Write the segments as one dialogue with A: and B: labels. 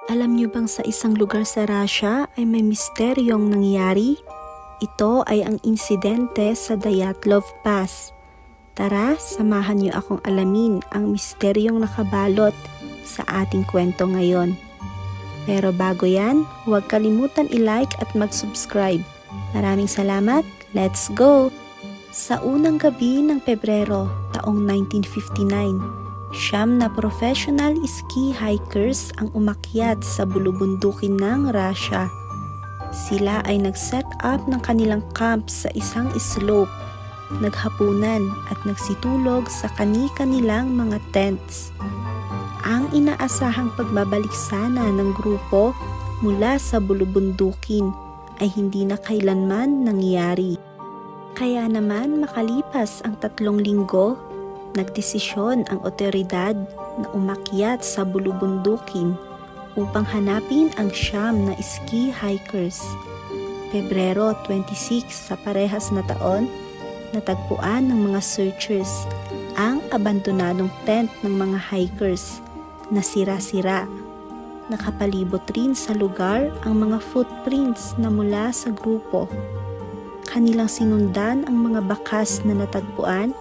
A: Alam niyo bang sa isang lugar sa Russia ay may misteryong nangyari? Ito ay ang insidente sa Dyatlov Pass. Tara, samahan niyo akong alamin ang misteryong nakabalot sa ating kwento ngayon. Pero bago yan, huwag kalimutan i-like at mag-subscribe. Maraming salamat, let's go! Sa unang gabi ng Pebrero, taong 1959, siyam na professional ski hikers ang umakyat sa bulubundukin ng Russia. Sila ay nag-set up ng kanilang camp sa isang slope, naghapunan at nagsitulog sa kani-kanilang mga tents. Ang inaasahang pagbabalik sana ng grupo mula sa bulubundukin ay hindi na kailanman nangyari. Kaya naman makalipas ang 3 linggo, nagdesisyon ang otoridad na umakyat sa bulubundukin upang hanapin ang siyam na ski hikers. Pebrero 26 sa parehas na taon, natagpuan ng mga searchers ang abandonadong tent ng mga hikers na sira-sira. Nakapalibot rin sa lugar ang mga footprints na mula sa grupo. Kanilang sinundan ang mga bakas na natagpuan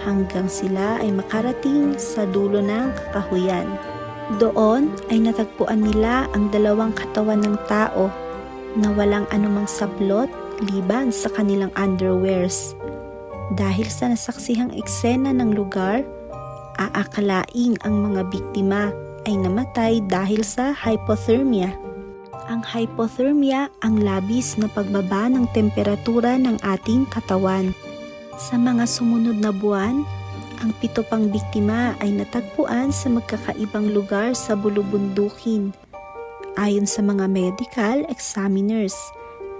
A: hanggang sila ay makarating sa dulo ng kakahuyan. Doon ay natagpuan nila ang 2 katawan ng tao na walang anumang saplot liban sa kanilang underwears. Dahil sa nasaksihang eksena ng lugar, aakalaing ang mga biktima ay namatay dahil sa hypothermia. Ang hypothermia ang labis na pagbaba ng temperatura ng ating katawan. Sa mga sumunod na buwan, ang 7 pang biktima ay natagpuan sa magkakaibang lugar sa bulubundukin. Ayon sa mga medical examiners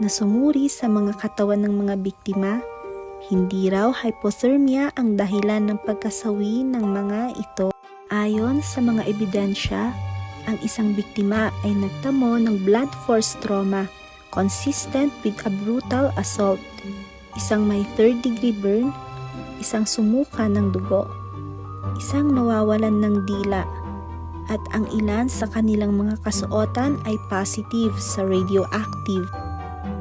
A: na sumuri sa mga katawan ng mga biktima, hindi raw hypothermia ang dahilan ng pagkasawi ng mga ito. Ayon sa mga ebidensya, ang isang biktima ay nagtamo ng blunt force trauma consistent with a brutal assault, isang may 3rd-degree burn, isang sumuka ng dugo, isang nawawalan ng dila, at ang ilan sa kanilang mga kasuotan ay positive sa radioactive.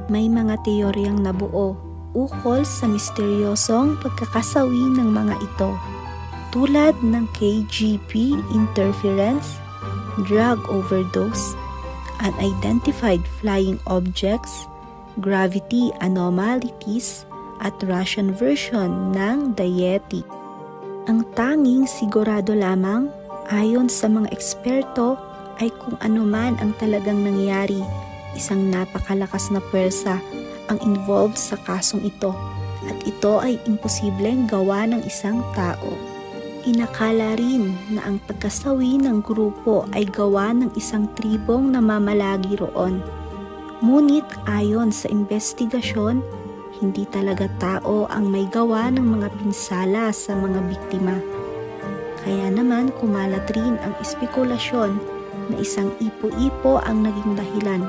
A: May mga teoryang nabuo ukol sa misteryosong pagkakasawi ng mga ito, tulad ng KGB interference, drug overdose, unidentified flying objects, gravity anomalies, at Russian version ng the Yeti. Ang tanging sigurado lamang, ayon sa mga eksperto, ay kung ano man ang talagang nangyari, isang napakalakas na pwersa ang involved sa kasong ito, at ito ay imposibleng gawa ng isang tao. Inakala rin na ang pagkasawi ng grupo ay gawa ng isang tribong namamalagi roon. Ngunit ayon sa investigasyon, hindi talaga tao ang may gawa ng mga pinsala sa mga biktima. Kaya naman kumalat rin ang espekulasyon na isang ipo-ipo ang naging dahilan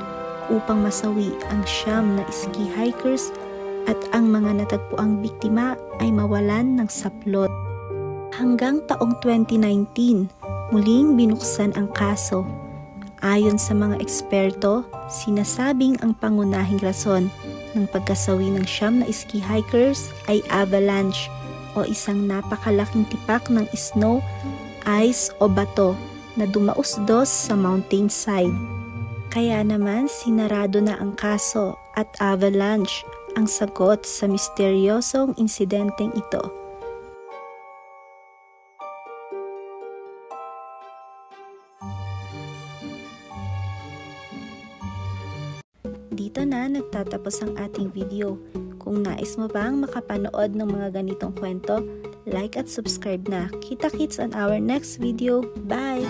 A: upang masawi ang siyam na ski hikers at ang mga natagpuang biktima ay mawalan ng saplot. Hanggang taong 2019, muling binuksan ang kaso. Ayon sa mga eksperto, sinasabing ang pangunahing rason ng pagkasawi ng siyam na ski hikers ay avalanche o isang napakalaking tipak ng snow, ice o bato na dumausdos sa mountainside. Kaya naman sinarado na ang kaso at avalanche ang sagot sa misteryosong insidenteng ito. Dito na nagtatapos ang ating video. Kung nais mo bang makapanood ng mga ganitong kwento, like at subscribe na. Kita-kits on our next video. Bye!